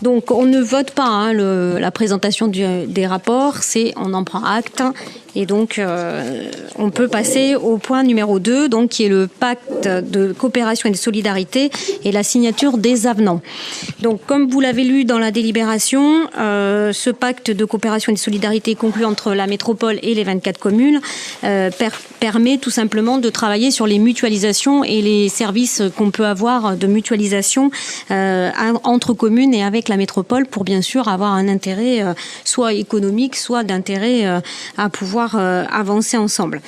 Donc on ne vote pas la présentation des rapports, on en prend acte. Et donc, on peut passer au point numéro 2, donc, qui est le pacte de coopération et de solidarité et la signature des avenants. Donc, comme vous l'avez lu dans la délibération, ce pacte de coopération et de solidarité conclu entre la métropole et les 24 communes permet tout simplement de travailler sur les mutualisations et les services qu'on peut avoir de mutualisation entre communes et avec la métropole pour bien sûr avoir un intérêt soit économique, soit d'intérêt à pouvoir avancer ensemble.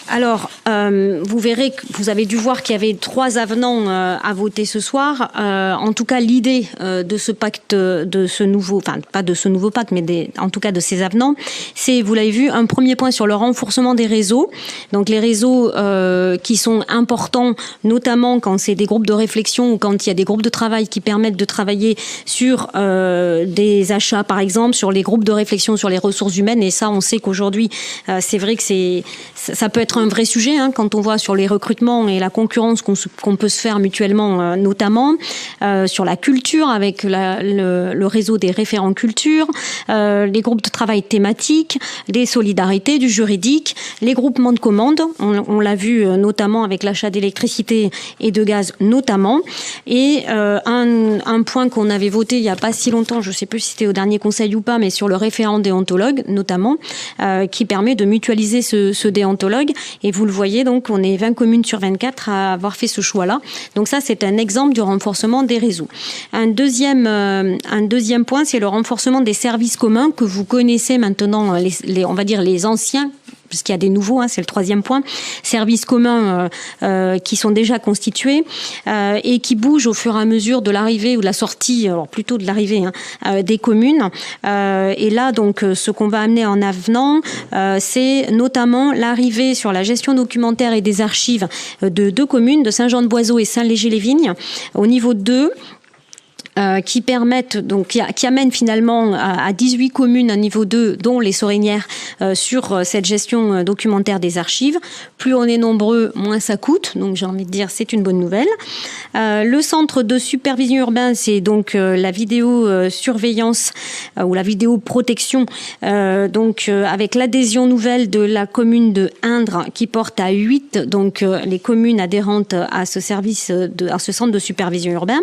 Alors, vous verrez que vous avez dû voir qu'il y avait 3 avenants à voter ce soir. En tout cas, l'idée de ce pacte, de ce nouveau, enfin pas de ce nouveau pacte, mais en tout cas de ces avenants, c'est, vous l'avez vu, un premier point sur le renforcement des réseaux. Donc les réseaux qui sont importants, notamment quand c'est des groupes de réflexion ou quand il y a des groupes de travail qui permettent de travailler sur des achats, par exemple, sur les groupes de réflexion sur les ressources humaines. Et ça, on sait qu'aujourd'hui, c'est vrai que ça peut être un vrai sujet quand on voit sur les recrutements et la concurrence qu'on peut se faire mutuellement, notamment sur la culture avec le réseau des référents culture, les groupes de travail thématiques, les solidarités, du juridique, les groupements de commandes, on l'a vu notamment avec l'achat d'électricité et de gaz notamment, et un point qu'on avait voté il n'y a pas si longtemps, je ne sais plus si c'était au dernier conseil ou pas, mais sur le référent déontologue notamment, qui permet de mutualiser ce déontologue. Et vous le voyez, donc, on est 20 communes sur 24 à avoir fait ce choix-là. Donc ça, c'est un exemple du renforcement des réseaux. Un deuxième point, c'est le renforcement des services communs que vous connaissez maintenant, on va dire les anciens, puisqu'il y a des nouveaux, c'est le 3e point, services communs qui sont déjà constitués et qui bougent au fur et à mesure de l'arrivée ou de la sortie, alors plutôt de l'arrivée des communes. Et là, donc, ce qu'on va amener en avenant, c'est notamment l'arrivée sur la gestion documentaire et des archives de 2 communes, de Saint-Jean-de-Boiseau et Saint-Léger-les-Vignes, au niveau 2, qui permettent, donc, qui amènent finalement à 18 communes à niveau 2, dont les Sorinières, sur cette gestion documentaire des archives. Plus on est nombreux, moins ça coûte. Donc, j'ai envie de dire, c'est une bonne nouvelle. Le centre de supervision urbain, c'est donc la vidéosurveillance ou la vidéoprotection, avec l'adhésion nouvelle de la commune de Indre, qui porte à 8, donc, les communes adhérentes à ce service, à ce centre de supervision urbain.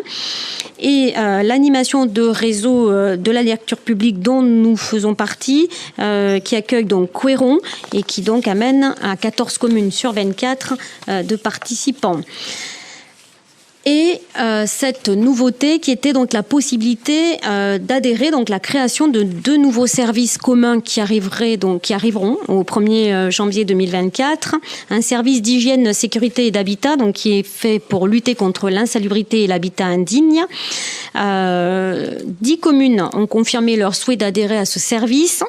Et l'animation de réseau de la lecture publique dont nous faisons partie, qui accueille donc Couéron et qui donc amène à 14 communes sur 24 de participants. Et cette nouveauté qui était donc la possibilité d'adhérer, donc la création de 2 nouveaux services communs qui arriveront au 1er janvier 2024. Un service d'hygiène, sécurité et d'habitat, donc qui est fait pour lutter contre l'insalubrité et l'habitat indigne. 10 communes ont confirmé leur souhait d'adhérer à ce service.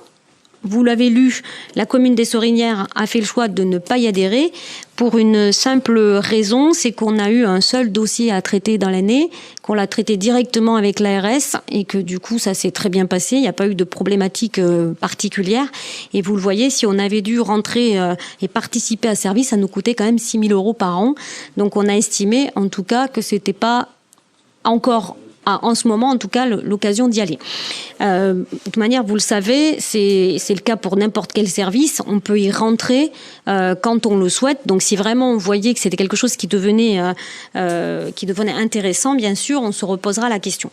Vous l'avez lu, la commune des Sorinières a fait le choix de ne pas y adhérer pour une simple raison, c'est qu'on a eu un seul dossier à traiter dans l'année, qu'on l'a traité directement avec l'ARS et que du coup ça s'est très bien passé, il n'y a pas eu de problématique particulière. Et vous le voyez, si on avait dû rentrer et participer à ce service, ça nous coûtait quand même 6 000 € par an. Donc on a estimé en tout cas que c'était pas encore en ce moment, en tout cas, l'occasion d'y aller. De toute manière, vous le savez, c'est le cas pour n'importe quel service. On peut y rentrer quand on le souhaite. Donc, si vraiment on voyait que c'était quelque chose qui devenait intéressant, bien sûr, on se reposera la question.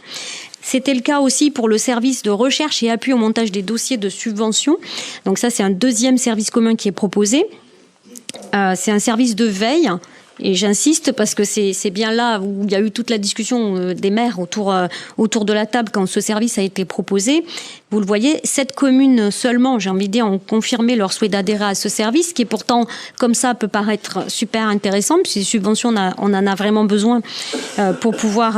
C'était le cas aussi pour le service de recherche et appui au montage des dossiers de subvention. Donc ça, c'est un 2e service commun qui est proposé. C'est un service de veille. Et j'insiste parce que c'est bien là où il y a eu toute la discussion des maires autour de la table quand ce service a été proposé. Vous le voyez, 7 communes seulement, j'ai envie de dire, ont confirmé leur souhait d'adhérer à ce service, qui est pourtant, comme ça, peut paraître super intéressant, puisque ces subventions, on en a vraiment besoin pour pouvoir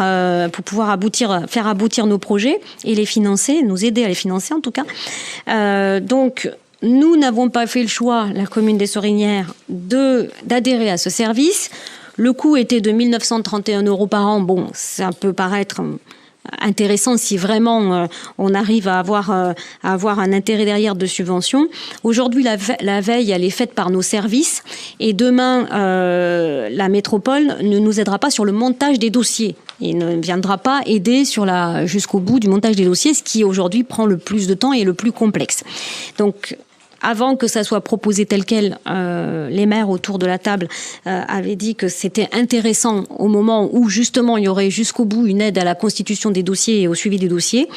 faire aboutir nos projets et les financer, nous aider à les financer en tout cas. Donc, nous n'avons pas fait le choix, la commune des Sorinières, d'adhérer à ce service. Le coût était de 1 931 € par an. Bon, ça peut paraître intéressant si vraiment on arrive à avoir un intérêt derrière de subvention. Aujourd'hui, la veille, elle est faite par nos services. Et demain, la métropole ne nous aidera pas sur le montage des dossiers. et ne viendra pas aider jusqu'au bout du montage des dossiers, ce qui aujourd'hui prend le plus de temps et le plus complexe. Donc, avant que ça soit proposé tel quel, les maires autour de la table avaient dit que c'était intéressant au moment où justement il y aurait jusqu'au bout une aide à la constitution des dossiers et au suivi des dossiers.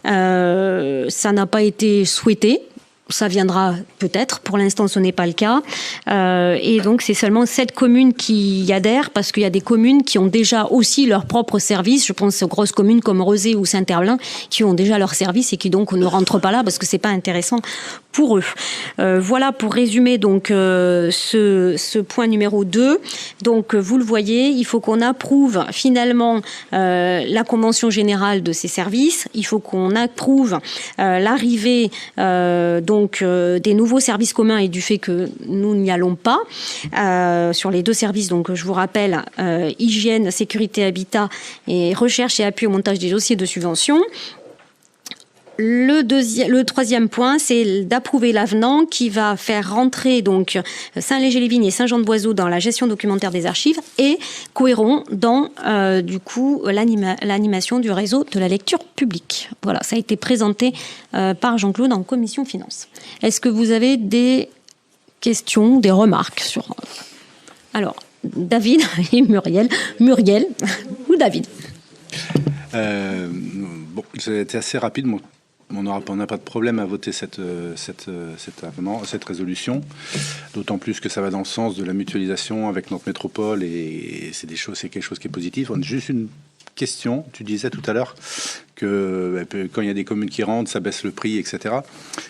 Ça n'a pas été souhaité. Ça viendra peut-être. Pour l'instant, ce n'est pas le cas. Et donc, c'est seulement 7 communes qui y adhèrent parce qu'il y a des communes qui ont déjà aussi leur propre service. Je pense aux grosses communes comme Rezé ou Saint-Herblain qui ont déjà leur service et qui donc ne rentrent pas là parce que c'est pas intéressant pour eux. Voilà pour résumer donc ce point numéro 2. Donc, vous le voyez, il faut qu'on approuve finalement la convention générale de ces services. Il faut qu'on approuve l'arrivée des nouveaux services communs et du fait que nous n'y allons pas sur les 2 services. Donc, je vous rappelle, hygiène, sécurité, habitat et recherche et appui au montage des dossiers de subvention. Le 3e point, c'est d'approuver l'avenant qui va faire rentrer donc Saint-Léger-les-Vignes et Saint-Jean-de-Boiseau dans la gestion documentaire des archives et Couëron dans l'animation du réseau de la lecture publique. Voilà, ça a été présenté par Jean-Claude en commission finances. Est-ce que vous avez des questions, des remarques sur... Alors, David et Muriel ou David? Bon, c'était assez rapide. On n'a pas de problème à voter cette résolution, d'autant plus que ça va dans le sens de la mutualisation avec notre métropole et c'est quelque chose qui est positif. On a juste une question. Tu disais tout à l'heure que quand il y a des communes qui rentrent, ça baisse le prix, etc.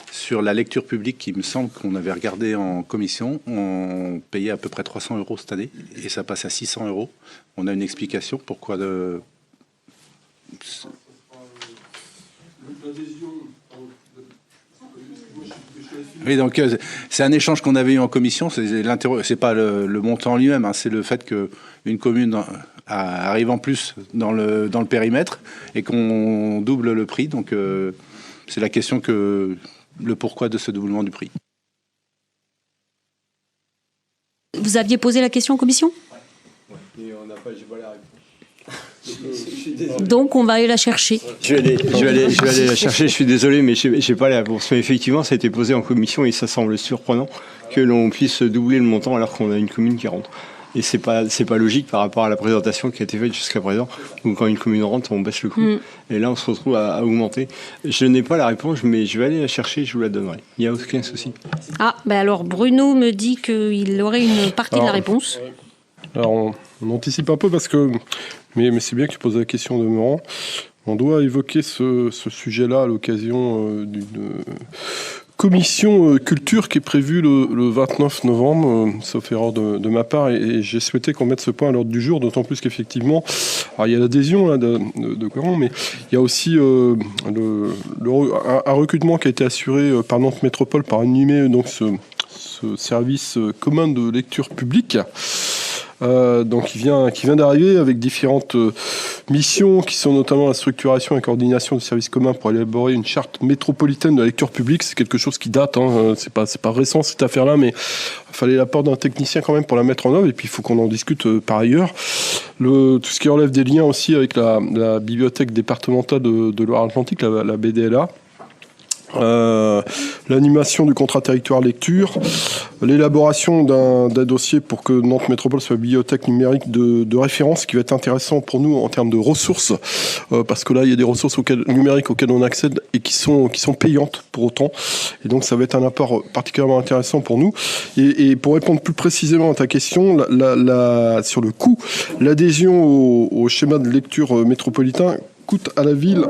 Sur la lecture publique, il me semble qu'on avait regardé en commission, on payait à peu près 300 € cette année et ça passe à 600 €. On a une explication pourquoi de... Oui, donc c'est un échange qu'on avait eu en commission. C'est pas le montant en lui-même, hein, c'est le fait qu'une commune arrive en plus dans le périmètre et qu'on double le prix. Donc c'est la question le pourquoi de ce doublement du prix. Vous aviez posé la question en commission ? Et j'ai pas la réponse. Donc on va aller la chercher. Je vais aller la chercher, je suis désolé, mais j'ai pas la réponse. Mais effectivement, ça a été posé en commission et ça semble surprenant que l'on puisse doubler le montant alors qu'on a une commune qui rentre. Et c'est pas logique par rapport à la présentation qui a été faite jusqu'à présent, où quand une commune rentre, on baisse le coût. Et là, on se retrouve à augmenter. Je n'ai pas la réponse, mais je vais aller la chercher et je vous la donnerai. Il n'y a aucun souci. Ah, alors Bruno me dit qu'il aurait une partie de la réponse. Alors, on anticipe un peu parce que... Mais c'est bien que tu poses la question de Meurant. On doit évoquer ce sujet-là à l'occasion d'une commission culture qui est prévue le 29 novembre, sauf erreur de ma part, et j'ai souhaité qu'on mette ce point à l'ordre du jour, d'autant plus qu'effectivement, alors il y a l'adhésion là, de Couëron, mais il y a aussi un recrutement qui a été assuré par Nantes Métropole par animer donc ce service commun de lecture publique. Donc qui vient d'arriver avec différentes missions qui sont notamment la structuration et la coordination des services communs pour élaborer une charte métropolitaine de la lecture publique. C'est quelque chose qui date, hein. C'est pas récent cette affaire-là, mais il fallait l'apport d'un technicien quand même pour la mettre en œuvre et puis il faut qu'on en discute par ailleurs. Tout ce qui relève des liens aussi avec la bibliothèque départementale de Loire-Atlantique, la BDLA. L'animation du contrat territoire lecture, l'élaboration d'un dossier pour que Nantes Métropole soit bibliothèque numérique de référence, qui va être intéressant pour nous en termes de ressources, parce que là il y a des ressources numériques auxquelles on accède et qui sont payantes pour autant, et donc ça va être un apport particulièrement intéressant pour nous. Et pour répondre plus précisément à ta question, sur le coût, l'adhésion au schéma de lecture métropolitain coûte à la ville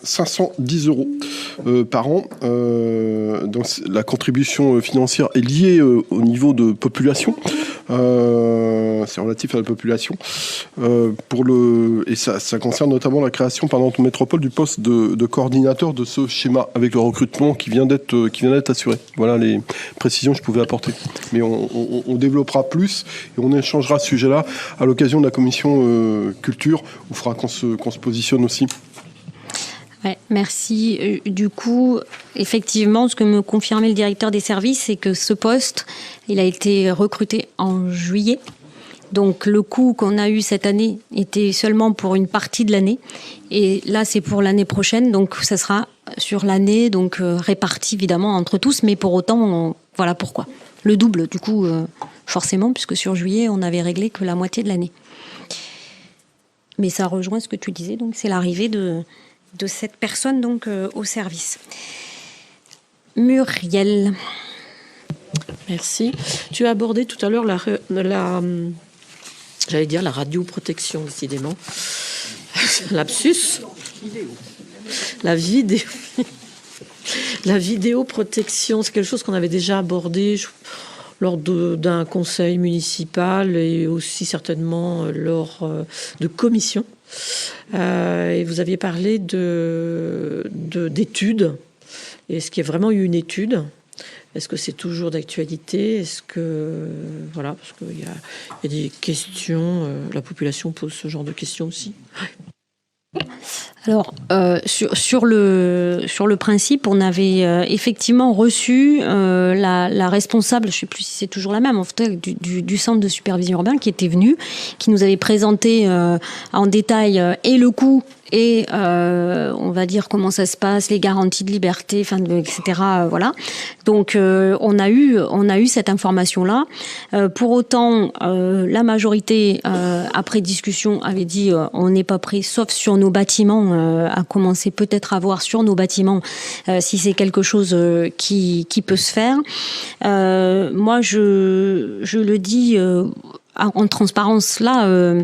510 € par an. Donc la contribution financière est liée au niveau de population. C'est relatif à la population. Et ça concerne notamment la création par Nantes Métropole du poste de coordinateur de ce schéma avec le recrutement qui vient d'être assuré. Voilà les précisions que je pouvais apporter. Mais on développera plus et on échangera ce sujet-là à l'occasion de la commission culture où il faudra qu'on se positionne aussi. Ouais, merci. Du coup, effectivement, ce que me confirmait le directeur des services, c'est que ce poste, il a été recruté en juillet. Donc le coût qu'on a eu cette année était seulement pour une partie de l'année. Et là, c'est pour l'année prochaine. Donc ça sera sur l'année, donc réparti évidemment entre tous. Mais pour autant, voilà pourquoi. Le double, du coup, forcément, puisque sur juillet, on n'avait réglé que la moitié de l'année. Mais ça rejoint ce que tu disais. Donc c'est l'arrivée de cette personne donc, au service. Muriel. Merci. Tu as abordé tout à l'heure j'allais dire la radioprotection, décidément. Lapsus. La vidéoprotection, c'est quelque chose qu'on avait déjà abordé lors d'un conseil municipal et aussi certainement lors de commissions. Et vous aviez parlé d'études. Est-ce qu'il y a vraiment eu une étude ? Est-ce que c'est toujours d'actualité ? Est-ce que voilà, parce qu'il y a des questions, la population pose ce genre de questions aussi. Alors sur le principe, on avait effectivement reçu la responsable, je ne sais plus si c'est toujours la même, en fait, du centre de supervision urbaine qui était venue, qui nous avait présenté en détail et le coût et on va dire comment ça se passe, les garanties de liberté, etc. Voilà. Donc on a eu cette information là. Pour autant, la majorité après discussion avait dit on n'est pas prêt, sauf sur nos bâtiments, à commencer peut-être à voir sur nos bâtiments si c'est quelque chose qui peut se faire. Moi je le dis en transparence là.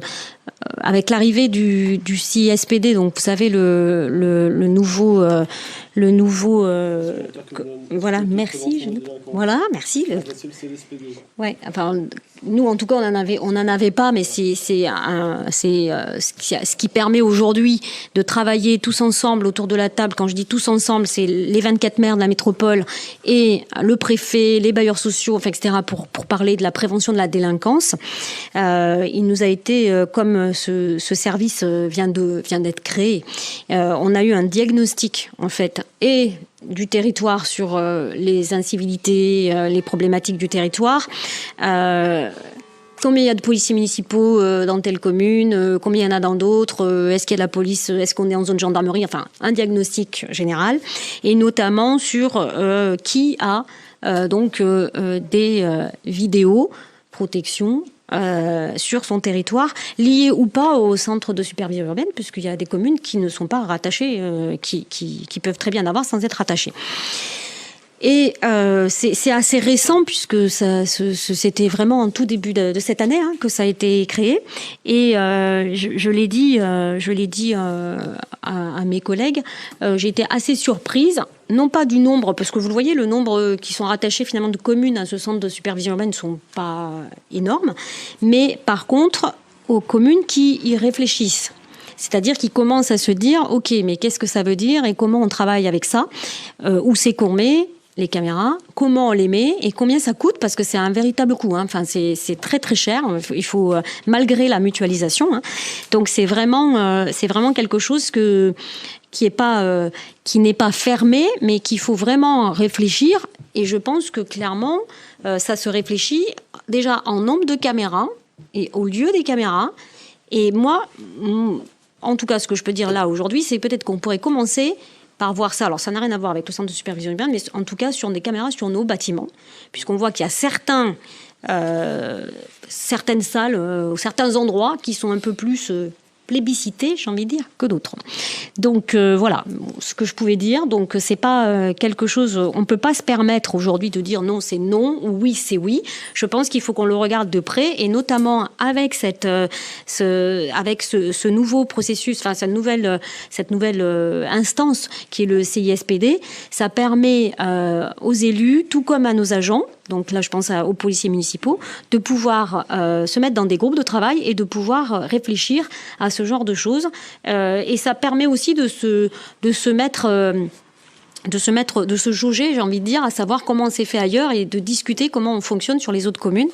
Avec l'arrivée du CISPD, donc vous savez le nouveau voilà, merci. Voilà, merci. Ouais, enfin nous en tout cas on en avait pas, mais c'est ce qui permet aujourd'hui de travailler tous ensemble autour de la table. Quand je dis tous ensemble, c'est les 24 maires de la métropole et le préfet, les bailleurs sociaux, enfin, etc. pour parler de la prévention de la délinquance. Il nous a été comme ce service vient d'être créé. On a eu un diagnostic en fait et du territoire sur les incivilités, les problématiques du territoire. Combien il y a de policiers municipaux dans telle commune, combien il y en a dans d'autres, est-ce qu'il y a de la police, est-ce qu'on est en zone gendarmerie, enfin un diagnostic général, et notamment sur qui a donc des vidéos protection sur son territoire, liées ou pas au centre de supervision urbaine, puisqu'il y a des communes qui ne sont pas rattachées, qui peuvent très bien avoir sans être rattachées. Et c'est assez récent puisque c'était vraiment en tout début de cette année que ça a été créé. Et je l'ai dit à mes collègues, j'ai été assez surprise, non pas du nombre, parce que vous le voyez, le nombre qui sont rattachés finalement de communes à ce centre de supervision urbaine ne sont pas énormes, mais par contre aux communes qui y réfléchissent. C'est-à-dire qu'ils commencent à se dire, ok, mais qu'est-ce que ça veut dire et comment on travaille avec ça, où c'est qu'on met les caméras, comment on les met et combien ça coûte, parce que c'est un véritable coût. Enfin, c'est très très cher. Il faut malgré la mutualisation. Donc c'est vraiment quelque chose qui n'est pas fermé, mais qu'il faut vraiment réfléchir. Et je pense que clairement, ça se réfléchit déjà en nombre de caméras et au lieu des caméras. Et moi, en tout cas, ce que je peux dire là aujourd'hui, c'est peut-être qu'on pourrait commencer par voir ça. Alors, ça n'a rien à voir avec le centre de supervision urbaine, mais en tout cas, sur des caméras sur nos bâtiments, puisqu'on voit qu'il y a certaines salles ou certains endroits qui sont un peu plus plébiscités, j'ai envie de dire, que d'autres. Donc, voilà ce que je pouvais dire. Donc, c'est pas quelque chose... On peut pas se permettre aujourd'hui de dire non, c'est non, ou oui, c'est oui. Je pense qu'il faut qu'on le regarde de près, et notamment avec ce nouveau processus, enfin, cette nouvelle instance qui est le CISPD. Ça permet aux élus, tout comme à nos agents, donc là je pense aux policiers municipaux, de pouvoir se mettre dans des groupes de travail et de pouvoir réfléchir à ce genre de choses. Et ça permet aussi de se mettre de se jauger, j'ai envie de dire, à savoir comment on s'est fait ailleurs et de discuter comment on fonctionne sur les autres communes.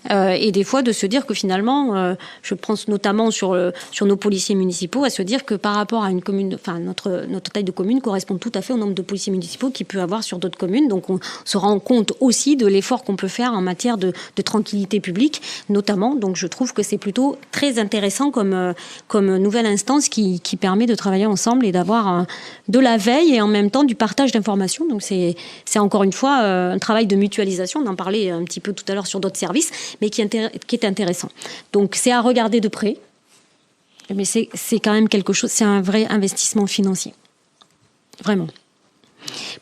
Et des fois de se dire que finalement, je pense notamment sur nos policiers municipaux, à se dire que par rapport à une commune, enfin notre taille de commune correspond tout à fait au nombre de policiers municipaux qu'il peut avoir sur d'autres communes. Donc on se rend compte aussi de l'effort qu'on peut faire en matière de tranquillité publique, notamment. Donc je trouve que c'est plutôt très intéressant comme nouvelle instance qui permet de travailler ensemble et d'avoir de la veille et en même temps du partage d'informations. Donc c'est encore une fois un travail de mutualisation. On en parlait un petit peu tout à l'heure sur d'autres services, mais qui est intéressant. Donc c'est à regarder de près, mais c'est quand même quelque chose, c'est un vrai investissement financier. Vraiment.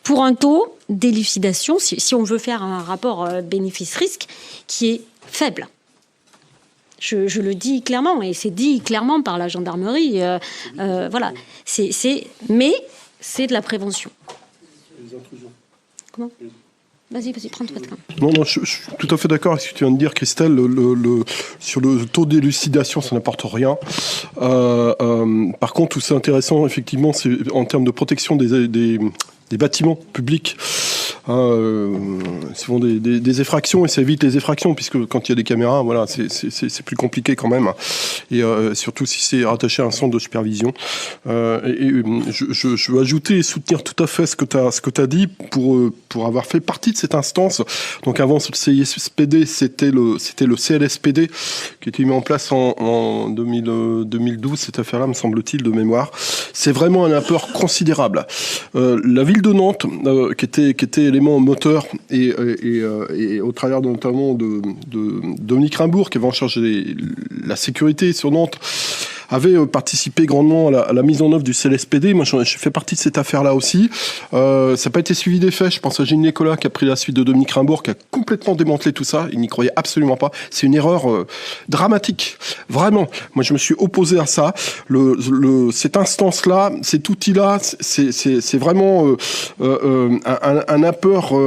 Pour un taux d'élucidation, si on veut faire un rapport bénéfice-risque qui est faible. Je le dis clairement, et c'est dit clairement par la gendarmerie. Voilà. Mais c'est de la prévention. Comment ? Vas-y, prends-toi de temps. Non, je suis tout à fait d'accord avec ce que tu viens de dire, Christelle. Sur le taux d'élucidation, ça n'apporte rien. Par contre, où c'est intéressant, effectivement, c'est en termes de protection des bâtiments publics. Souvent des effractions, et ça évite les effractions, puisque quand il y a des caméras, voilà, c'est plus compliqué quand même. Et surtout si c'est rattaché à un centre de supervision. Je veux ajouter et soutenir tout à fait ce que tu as dit pour avoir fait partie de cette instance. Donc avant le CISPD, c'était le CLSPD qui était mis en place en 2012, cette affaire-là, me semble-t-il, de mémoire. C'est vraiment un apport considérable. La ville de Nantes, qui était élément moteur, et au travers notamment de Dominique Rimbourg, qui avait en charge de la sécurité sur Nantes, avait participé grandement à la mise en œuvre du CLSPD. Moi, je fais partie de cette affaire-là aussi. Ça n'a pas été suivi des faits. Je pense à Gilles Nicolas, qui a pris la suite de Dominique Rimbourg, qui a complètement démantelé tout ça. Il n'y croyait absolument pas. C'est une erreur dramatique. Vraiment. Moi, je me suis opposé à ça. Cette instance-là, cet outil-là, c'est vraiment un apport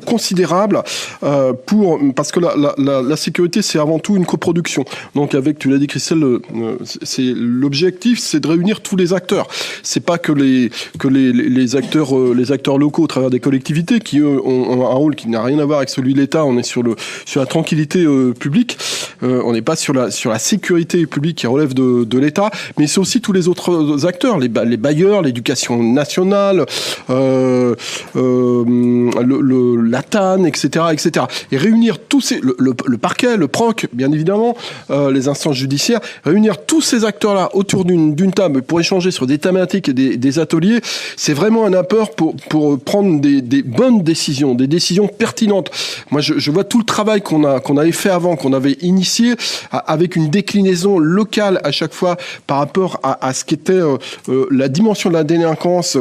considérable parce que la sécurité, c'est avant tout une coproduction. Donc, avec, tu l'as dit, Christelle, l'objectif, c'est de réunir tous les acteurs. C'est pas que les acteurs locaux au travers des collectivités qui eux ont un rôle qui n'a rien à voir avec celui de l'État. On est sur la tranquillité publique. On n'est pas sur la sécurité publique qui relève de l'État, mais c'est aussi tous les autres acteurs, les bailleurs, l'éducation nationale, la TAN, etc., etc. Et réunir tous le parquet, le PROC, bien évidemment, les instances judiciaires, réunir tous ces acteurs-là autour d'une table pour échanger sur des thématiques et des ateliers, c'est vraiment un apport pour prendre des bonnes décisions, des décisions pertinentes. Moi, je vois tout le travail qu'on avait fait avant, qu'on avait initié, avec une déclinaison locale à chaque fois par rapport à ce qu'était la dimension de la délinquance,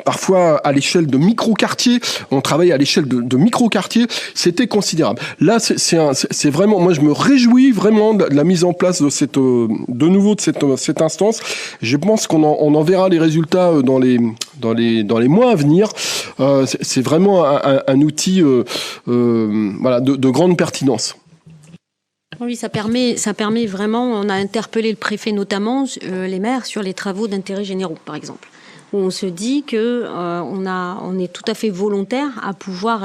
parfois à l'échelle de micro-quartiers. On travaille à l'échelle de micro-quartiers. C'était considérable. Là, c'est vraiment, moi, je me réjouis vraiment de la mise en place de cette instance. Je pense qu'on en verra les résultats dans les mois à venir. C'est vraiment un outil de grande pertinence. Oui, ça permet vraiment, on a interpellé le préfet notamment, les maires sur les travaux d'intérêt généraux, par exemple. Où on se dit que on est tout à fait volontaire à pouvoir,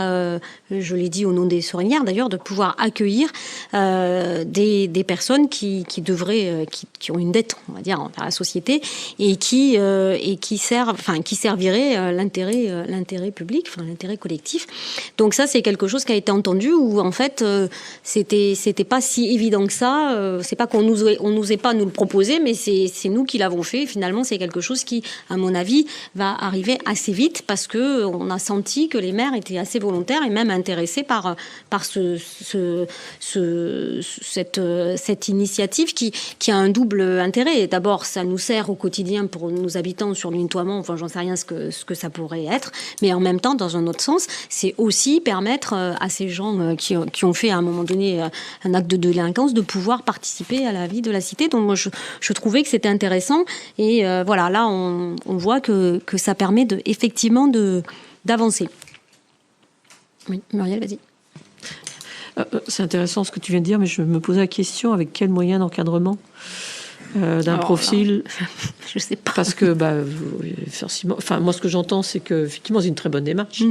je l'ai dit au nom des Sorinières d'ailleurs, de pouvoir accueillir des personnes qui ont une dette, on va dire, envers la société et qui serviraient l'intérêt public, enfin l'intérêt collectif. Donc ça, c'est quelque chose qui a été entendu où en fait c'était pas si évident que ça. C'est pas qu'on nous ait pas nous le proposé, mais c'est nous qui l'avons fait. Finalement, c'est quelque chose qui, à mon avis, va arriver assez vite parce que on a senti que les maires étaient assez volontaires et même intéressés par cette initiative qui a un double intérêt. D'abord, ça nous sert au quotidien pour nos habitants sur le nettoiement, enfin j'en sais rien ce que ça pourrait être, mais en même temps, dans un autre sens, c'est aussi permettre à ces gens qui ont fait à un moment donné un acte de délinquance de pouvoir participer à la vie de la cité. Donc moi, je trouvais que c'était intéressant et voilà, là on voit que ça permet effectivement d'avancer. Oui, Muriel, vas-y. C'est intéressant ce que tu viens de dire, mais je me posais la question, avec quels moyens d'encadrement d'un Alors, profil. Je sais pas. Parce que, forcément, enfin, moi, ce que j'entends, c'est que effectivement, c'est une très bonne démarche.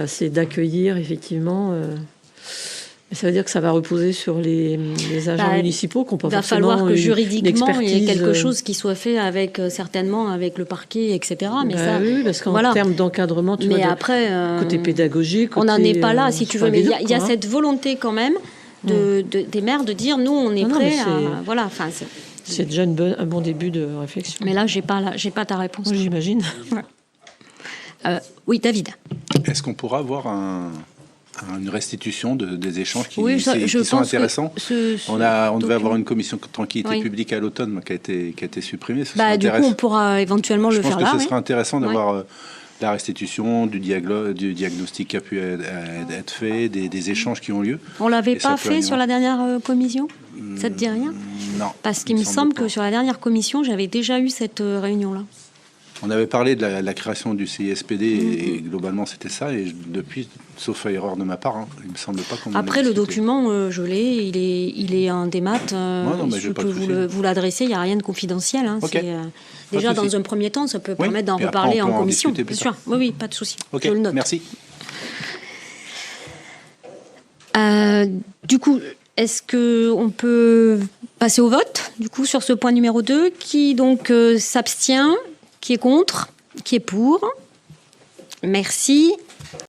C'est d'accueillir effectivement. Mais ça veut dire que ça va reposer sur les agents municipaux qui n'ont pas forcément. Il va falloir que une juridiquement il y ait quelque expertise, chose qui soit fait avec certainement avec le parquet, etc. Mais oui, parce qu'en termes d'encadrement, tu vois, après, côté pédagogique, on n'en est pas là, si tu veux. Mais il y a hein. cette volonté quand même des maires de dire nous, on est prêts à. Voilà, enfin. C'est déjà un bon début de réflexion. Mais là, j'ai pas ta réponse. Oui, j'imagine. Oui, David. Est-ce qu'on pourra avoir une restitution des échanges qui je sont pense intéressants? On devait avoir une commission de tranquillité publique à l'automne qui a été supprimée. Du coup, on pourra éventuellement le faire là. Je pense que ce serait intéressant d'avoir la restitution du diagnostic qui a pu être fait, des échanges qui ont lieu. On l'avait pas fait sur la dernière commission? Ça te dit rien? Non. Parce qu'il me semble que sur la dernière commission, j'avais déjà eu cette réunion-là. On avait parlé de la création du CISPD et globalement c'était ça. Et depuis, sauf erreur de ma part, il me semble pas qu'on. Après le document, je l'ai, il est en démat. Je peux vous l'adresser. Il n'y a rien de confidentiel. Okay. Déjà dans un premier temps, ça peut permettre d'en reparler en commission. Bien sûr. Oui, pas de souci. Okay. Je le note. Merci. Du coup, est-ce que on peut passer au vote du coup sur ce point numéro 2 qui donc s'abstient? Qui est contre? Qui est pour? Merci.